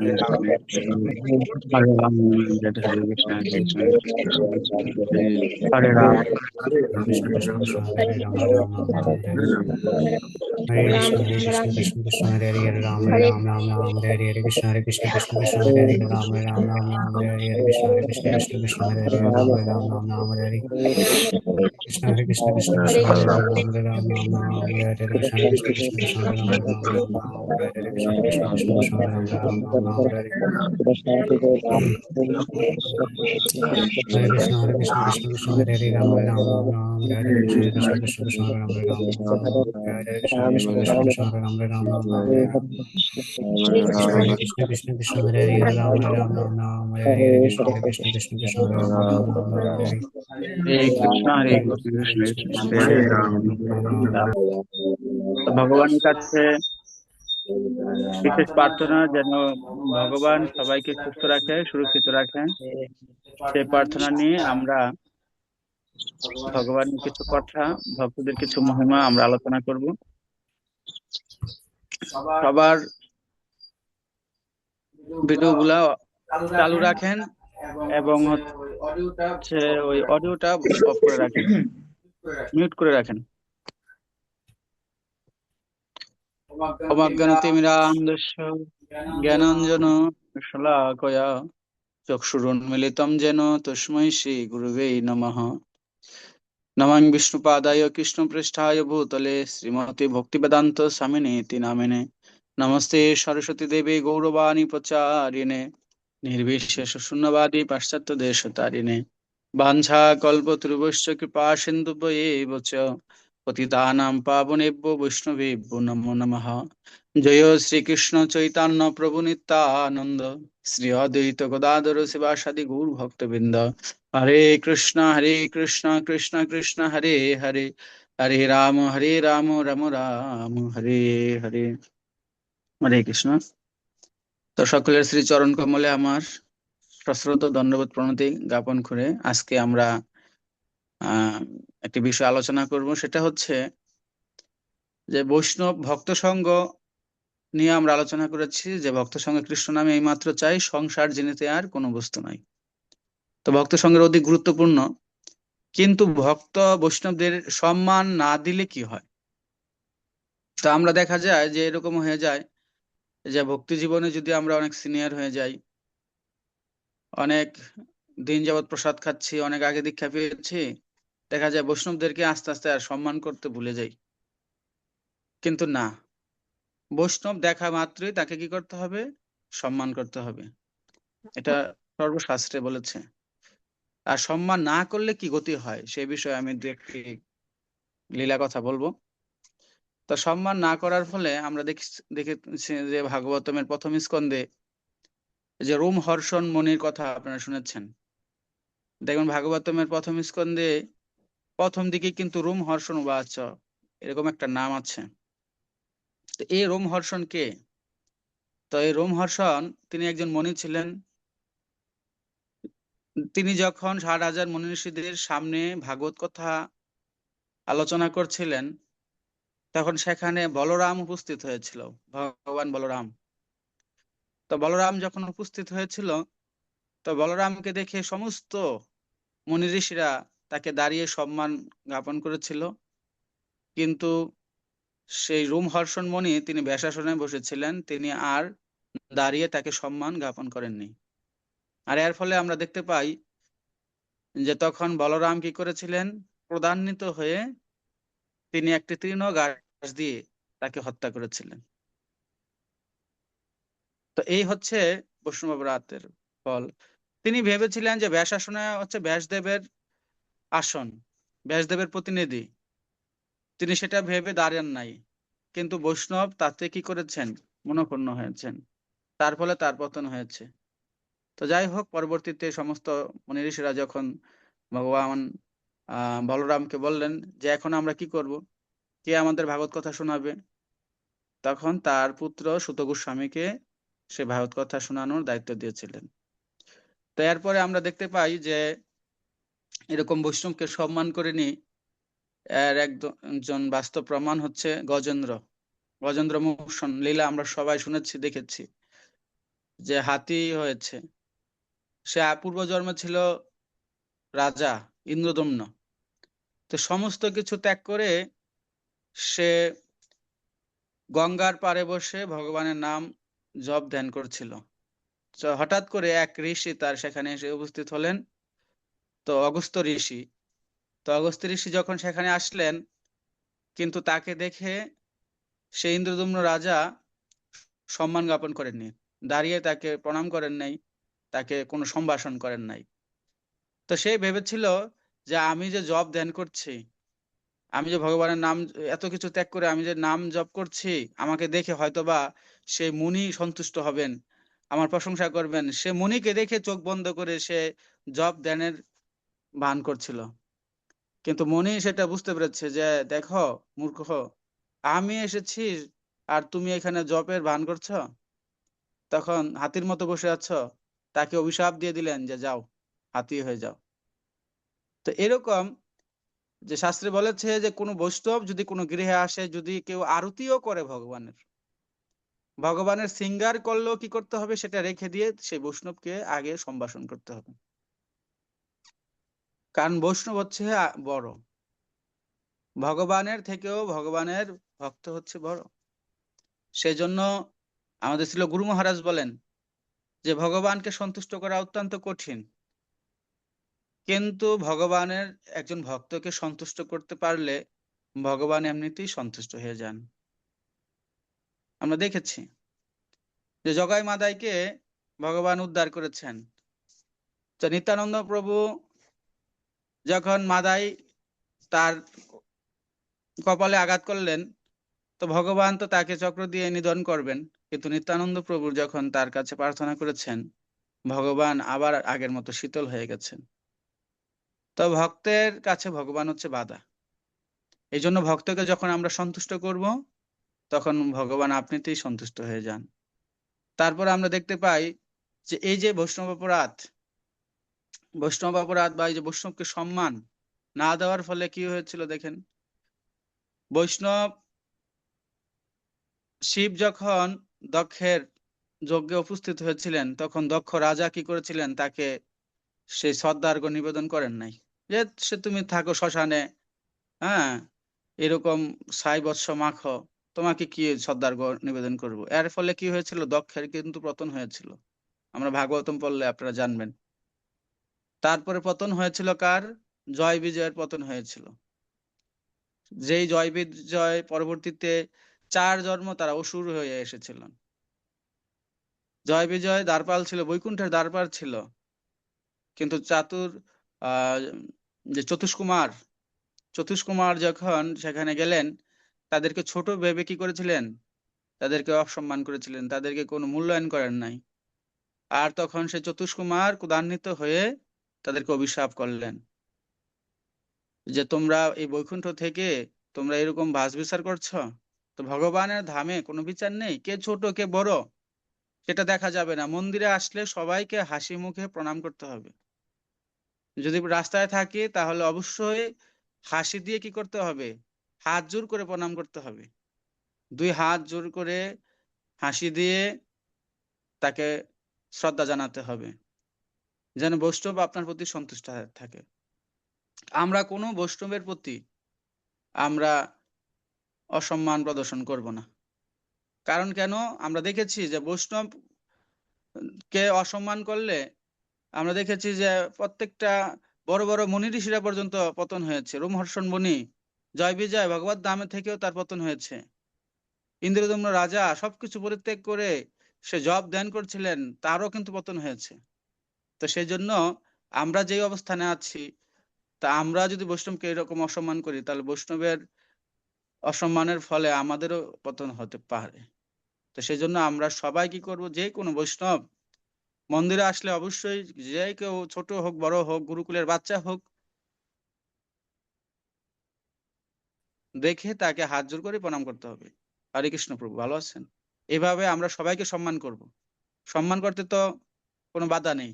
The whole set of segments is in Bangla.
Hare Ram, Hare Krishna, Krishna Krishna, Hare Ram, Krishna Krishna Krishna Hare Ram Ram Ram Hare Hare Krishna Krishna Krishna Hare Hare Ram Ram Ram Hare Hare Krishna Krishna Krishna Hare Hare Ram Ram Ram Hare Hare Krishna Krishna Krishna Hare Hare Ram Ram Ram Hare Hare Krishna Krishna Krishna Hare Hare Ram Ram Ram Hare Hare Krishna Krishna Krishna Hare Ram Ram Hare Hare Krishna Krishna Krishna Hare Ram Hare Hare Hare Krishna Krishna Krishna Hare Hare Ram Ram Hare Hare Krishna Krishna Krishna Hare Ram Hare Hare Krishna Krishna Krishna Hare Ram Hare Hare Krishna Krishna Krishna Hare Hare Ram Hare Hare Krishna Krishna Krishna Hare Ram Hare Hare Hare Krishna, Krishna Krishna, Hare Ram, Hare Ram. তো ভগবানের কাছে বিশেষ প্রার্থনা যেন ভগবান সবাইকে সুস্থ রাখে, সুরক্ষিত রাখে। সেই প্রার্থনা নিয়ে আমরা ভগবানের কিছু কথা, ভক্তদের কিছু মহিমা আমরা আলোচনা করব। সবার ভিডিও গুলা চালু রাখেন এবং হচ্ছে ওই অডিওটা অফ করে রাখেন, মিউট করে রাখেন। অজ্ঞানতিমিরান্ধস্য জ্ঞানাঞ্জন শলাকয়া চক্ষুরুন্মিলিতং যেন তস্मै শ্রী গুরুবে নমঃ। নমঃ বিষ্ণুপাদায় কৃষ্ণপৃষ্ঠায় ভূতলে শ্রীমতী ভক্তিবেদান্ত স্বামিনেতি নামিনে। নমস্তে সরস্বতী দেবী গৌরবাণী প্রচারিণে নির্বিশেষ শূন্যবাদী পাশ্চাত্য দেশতারিণে। বাঞ্ছা কল্পতরুভশ্চ কৃপা সিন্ধুভ্যেব চ পতিতানাং পাবনেভ্যো বৈষ্ণবেভ্যো নমো নমঃ। জয় শ্রীকৃষ্ণ চৈতন্য প্রভু নিত্যানন্দ শ্রী অদ্বৈত গদাধর শিবাসাদি গৌর ভক্তবৃন্দ। হরে কৃষ্ণ কৃষ্ণ কৃষ্ণ হরে হরে, হরে রাম রাম রাম হরে হরে। হরে কৃষ্ণ। তো সকলের শ্রী চরণ কমলে আমার সশ্রদ্ধ দণ্ডবোধ প্রণতি জ্ঞাপন করে আজকে আমরা একটি বিষয় আলোচনা করব। সেটা হচ্ছে যে বৈষ্ণব ভক্ত সঙ্গ নিয়ে আমরা আলোচনা করেছি যে ভক্ত সঙ্গে কৃষ্ণ নামে এইমাত্র চাই, সংসার জিনিতে আর কোনো বস্তু নাই। তো ভক্ত সঙ্গের অধিক গুরুত্বপূর্ণ, কিন্তু ভক্ত বৈষ্ণবদের সম্মান না দিলে কি হয়? তো আমরা দেখা যায় যে এরকম হয়ে যায় যে ভক্তি জীবনে যদি আমরা অনেক সিনিয়র হয়ে যাই, অনেক দিন যাবৎ প্রসাদ খাচ্ছি, অনেক আগে দীক্ষা পেয়েছি, দেখা যায় বৈষ্ণবদেরকে আস্তে আস্তে আর সম্মান করতে ভুলে যাই। কিন্তু না, বৈষ্ণব দেখা মাত্রই তাকে কি করতে হবে? সম্মান করতে হবে। এটা সর্বশাস্ত্রে বলেছে। আর সম্মান না করলে কি গতি হয় সেই বিষয়ে আমি দু একটি লীলা কথা বলবো। তো সম্মান না করার ফলে আমরা দেখেছি যে ভাগবতমের প্রথম স্কন্ধে যে রোম হর্ষণ মনির কথা আপনারা শুনেছেন। দেখবেন ভাগবতমের প্রথম স্কন্ধে প্রথম দিকে কিন্তু রোম হর্ষণ উবাচ এরকম একটা নাম আছে। তো এই রোম হর্ষণ কে? তো এই রোম হর্ষণ তিনি একজন মণি ছিলেন। তিনি যখন ৬০,০০০ মুনি ঋষিদের সামনে ভাগবত কথা আলোচনা করছিলেন, তখন সেখানে বলরাম উপস্থিত হয়েছিল, ভগবান বলরাম। তো বলরাম যখন উপস্থিত হয়েছিল, তো বলরামকে দেখে সমস্ত মুনি ঋষিরা তাকে দাঁড়িয়ে সম্মান জ্ঞাপন করেছিল। কিন্তু সেই রোমহর্ষণ মুনি তিনি ব্যাসাসনে বসেছিলেন, তিনি আর দাঁড়িয়ে তাকে সম্মান জ্ঞাপন করেননি। আর এর ফলে আমরা দেখতে পাই যে তখন বলরাম কি করেছিলেন? ক্রোধান্বিত হয়ে তিনি একটি তৃণ গাছ দিয়ে তাকে হত্যা করেছিলেন। তো এই হচ্ছে বৈষ্ণব রাতের ফল। তিনি ভেবেছিলেন যে ব্যাসাসনে হচ্ছে ব্যাসদেবের আসন, ব্যাসদেবের প্রতিনিধি, তিনি সেটা ভেবে দাঁড়ান নাই। কিন্তু বৈষ্ণব তাতে কি করেছেন? মনঃক্ষুণ্ণ হয়েছেন, তার ফলে তার পতন হয়েছে। তো যাই হোক, পরবর্তীতে সমস্ত মুনি ঋষিরা যখন ভগবান বলরামকে বললেন যে এখন আমরা কি করব, কে আমাদের ভাগবত কথা শোনাবে, তখন তার পুত্র সুত গোস্বামীকে সে ভাগবত কথা শোনানোর দায়িত্ব দিয়েছিলেন। তো এরপরে আমরা দেখতে পাই যে এরকম বৈষ্ণবকে সম্মান করেনি এর একজন বাস্তব প্রমাণ হচ্ছে গজেন্দ্র মোক্ষণ লীলা। আমরা সবাই শুনেছি, দেখেছি যে হাতি হয়েছে, সে পূর্বজন্মে ছিল রাজা ইন্দ্রদম্ন। তো সমস্ত কিছু ত্যাগ করে সে গঙ্গার পাড়ে বসে ভগবানের নাম জপ ধ্যান করছিল। তো হঠাৎ করে এক ঋষি তার সেখানে এসে উপস্থিত হলেন। তো অগস্ত্য ঋষি, তো অগস্ত্য ঋষি যখন সেখানে আসলেন, কিন্তু তাকে দেখে সে ইন্দ্রদম্ন রাজা সম্মান জ্ঞাপন করেননি, দাঁড়িয়ে তাকে প্রণাম করেন নাই, তাকে কোনো সম্ভাষণ করেন নাই। তো সে ভেবেছিল যে আমি যে জপ ধ্যান করছি, আমি যে ভগবানের নাম এত কিছু ত্যাগ করে আমি যে নাম জপ করছি, আমাকে দেখে হয়তোবা সেই মুনি সন্তুষ্ট হবেন, আমার প্রশংসা করবেন। সে মুনিকে দেখে চোখ বন্ধ করে সে জপ ধ্যানের ভান করছিল। কিন্তু মুনি সেটা বুঝতে পেরেছে যে দেখো মূর্খ, আমি এসেছি আর তুমি এখানে জপের ভান করছো, তখন হাতির মতো বসে আছো। তাকে অভিশাপ দিয়ে দিলেন যে যাও, হাতি হয়ে যাও। তো এরকম যে শাস্ত্রে বলেছে যে কোনো বৈষ্ণব যদি কোনো গৃহে আসে, যদি কেউ আরতিও করে ভগবানের, ভগবানের সিঙ্গার করলেও কি করতে হবে, সেটা রেখে দিয়ে সেই বৈষ্ণবকে আগে সম্ভাষণ করতে হবে। কারণ বৈষ্ণব হচ্ছে বড়, ভগবানের থেকেও ভগবানের ভক্ত হচ্ছে বড়। সেই জন্য আমাদের ছিল গুরু মহারাজ বলেন যে ভগবানকে সন্তুষ্ট করা অত্যন্ত কঠিন, কিন্তু ভগবানের একজন ভক্তকে সন্তুষ্ট করতে পারলে ভগবান এমনিতেই সন্তুষ্ট হয়ে যান। আমরা দেখেছি যে জগাই মাদাইকে ভগবান উদ্ধার করেছেন। তো নিত্যানন্দ প্রভু যখন মাদাই তার কপালে আঘাত করলেন, তো ভগবান তো তাকে চক্র দিয়ে নিধন করবেন, কিন্তু নিত্যানন্দ প্রভু যখন তার কাছে প্রার্থনা করেছেন, ভগবান আবার আগের মতো শীতল হয়ে গেছেন। তো ভক্তের কাছে ভগবান হচ্ছে বাধা। এই জন্য ভক্তকে যখন আমরা সন্তুষ্ট করব, তখন ভগবান আপনিতেই সন্তুষ্ট হয়ে যান। তারপর আমরা দেখতে পাই যে এই যে বৈষ্ণব অপরাধ, বৈষ্ণব অপরাধ বা এই যে বৈষ্ণবকে সম্মান না দেওয়ার ফলে কি হয়েছিল দেখেন। বৈষ্ণব শিব যখন দক্ষের যজ্ঞে উপস্থিত হয়েছিলেন, তখন দক্ষ রাজা কি করেছিলেন, তাকে সেই সদ্মার্ঘ্য নিবেদন করেন নাই, যে সে তুমি থাকো শ্মশানে, হ্যাঁ, এরকম 6 বৎস মাখো, তোমাকে কি সদ্মার্ঘ্য নিবেদন করব। এর ফলে কি হয়েছিল, দক্ষের কিন্তু পতন হয়েছিল। আমরা ভাগবতম পড়লে আপনারা জানবেন। তারপরে পতন হয়েছিল কার, জয় বিজয়ের পতন হয়েছিল। যেই জয় বিজয় পরবর্তীতে 4 জন্ম তারা অসুর হয়ে এসেছিলেন। জয় বিজয় দ্বারপাল ছিল, বৈকুণ্ঠের দ্বারপাল ছিল, কিন্তু আহ যে চতুষ্কুমার, চতুষ্কুমার যখন সেখানে গেলেন, তাদেরকে ছোট ভেবে কি করেছিলেন, তাদেরকে অসম্মান করেছিলেন, তাদেরকে কোনো মূল্যায়ন করেন নাই। আর তখন সে চতুষ্কুমার ক্রোধান্বিত হয়ে তাদেরকে অভিশাপ করলেন যে তোমরা এই বৈকুণ্ঠ থেকে তোমরা এরকম বাছ বিচার করছো। তো ভগবানের ধামে কোনো বিচার নেই, কে ছোট কে বড় সেটা দেখা যাবে না। মন্দিরে আসলে সবাইকে হাসি মুখে প্রণাম করতে হবে। যদি রাস্তায় থাকি তাহলে অবশ্যই হাসি দিয়ে কি করতে হবে, হাত জোর করে প্রণাম করতে হবে। 2 হাত জোর করে হাসি দিয়ে তাকে শ্রদ্ধা জানাতে হবে, যেন বৈষ্ণব আপনার প্রতি সন্তুষ্ট থাকে। আমরা কোনো বৈষ্ণবের প্রতি আমরা অসম্মান প্রদর্শন করব না। কারণ কেন, আমরা দেখেছি যে বৈষ্ণব কে অসম্মান করলে, আমরা দেখেছি যে প্রত্যেকটা বড় বড় মুনি ঋষিরা পর্যন্ত পতন হয়েছে। রোমহর্ষণ মুনি, জয় বিজয় ভগবত ধামে থেকেও তার পতন হয়েছে। ইন্দ্রদম্ন রাজা সবকিছু পরিত্যাগ করে সে জপ ধ্যান করছিলেন, তারও কিন্তু পতন হয়েছে। তো সেই জন্য আমরা যেই অবস্থানে আছি, তা আমরা যদি বৈষ্ণবকে এরকম অসম্মান করি, তাহলে বৈষ্ণবের অসম্মানের ফলে আমাদেরও পতন হতে পারে। তো সেই জন্য আমরা সবাই কি করব, যে কোনো বৈষ্ণব মন্দিরে আসলে অবশ্যই, যে কেউ ছোট হোক বড় হোক, গুরুকুলের বাচ্চা হোক, দেখে তাকে হাত জোর করে প্রণাম করতে হবে। হরে কৃষ্ণ প্রভু, ভালো আছেন। এভাবে আমরা সবাইকে সম্মান করব। সম্মান করতে তো কোনো বাধা নেই,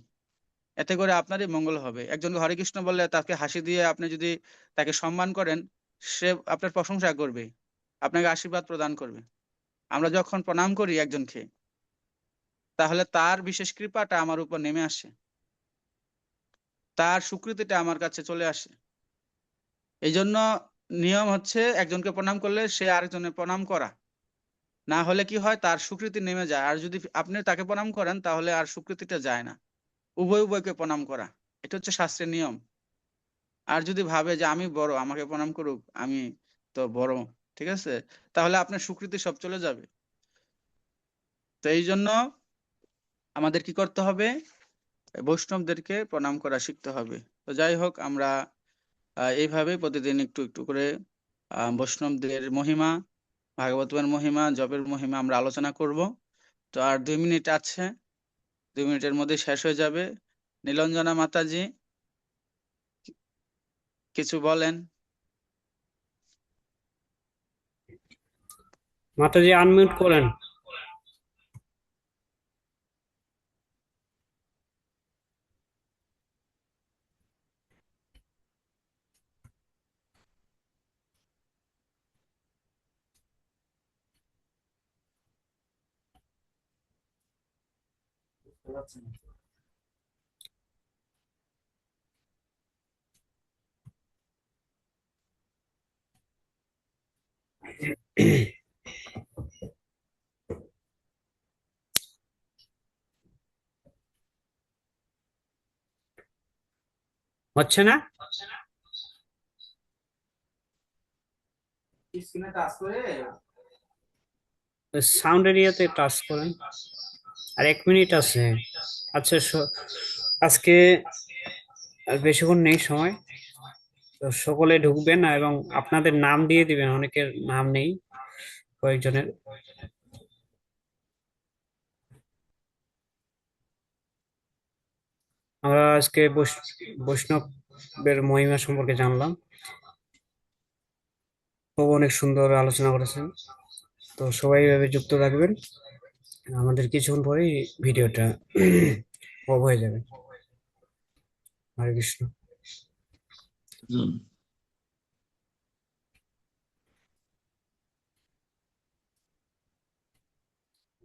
এতে করে আপনারই মঙ্গল হবে। একজনকে হরে কৃষ্ণ বললে তাকে হাসি দিয়ে আপনি যদি তাকে সম্মান করেন, সে আপনার প্রশংসা করবে, আপনাকে আশীর্বাদ প্রদান করবে। আমরা যখন প্রণাম করি একজনকে, তাহলে তার বিশেষ কৃপাটা আমার উপর নেমে আসে, তার স্বীকৃতিটা আমার কাছে চলে আসে। এই জন্য নিয়ম হচ্ছে একজনকে প্রণাম করলে সে আরেকজনের প্রণাম করা, না হলে কি হয় তার স্বীকৃতি নেমে যায়। আর যদি আপনি তাকে প্রণাম করেন তাহলে আর স্বীকৃতিটা যায় না, উভয় উভয়কে প্রণাম করা, এটা হচ্ছে শাস্ত্রের নিয়ম। আর যদি ভাবে যে আমি বড়, আমাকে প্রণাম করুক, আমি তো বড়, ঠিক আছে, তাহলে আপনার স্বীকৃতি সব চলে যাবে। তো এই জন্য আমাদের কি করতে হবে, বৈষ্ণবদেরকে প্রণাম করা শিখতে হবে। তো যাই হোক, আমরা এইভাবে প্রতিদিন একটু একটু করে বৈষ্ণবদের মহিমা, ভাগবতের মহিমা, জপের মহিমা আমরা আলোচনা করব। তো আর 2 মিনিট আছে, 2 মিনিটের মধ্যে শেষ হয়ে যাবে। নীলঞ্জনা মাতাজি কিছু বলেন। মাতাজি আনমিউট করেন। হচ্ছে না? সাউন্ড এরিয়াতে টাচ করেন। আর 1 মিনিট আছে। আচ্ছা, আজকে আর বেশিক্ষণ নেই সময়। তো সকলে ঢুকবেন এবং আপনাদের নাম দিয়ে দিবেন, অনেকের নাম নেই, কয়েকজনের। আমরা আজকে বৈষ্ণবের মহিমা সম্পর্কে জানলাম। প্রভু অনেক সুন্দর আলোচনা করেছেন। তো সবাই এভাবে যুক্ত থাকবেন। আমাদের কিছুক্ষণ পরেই ভিডিওটা অফ হয়ে যাবে। হরে কৃষ্ণ।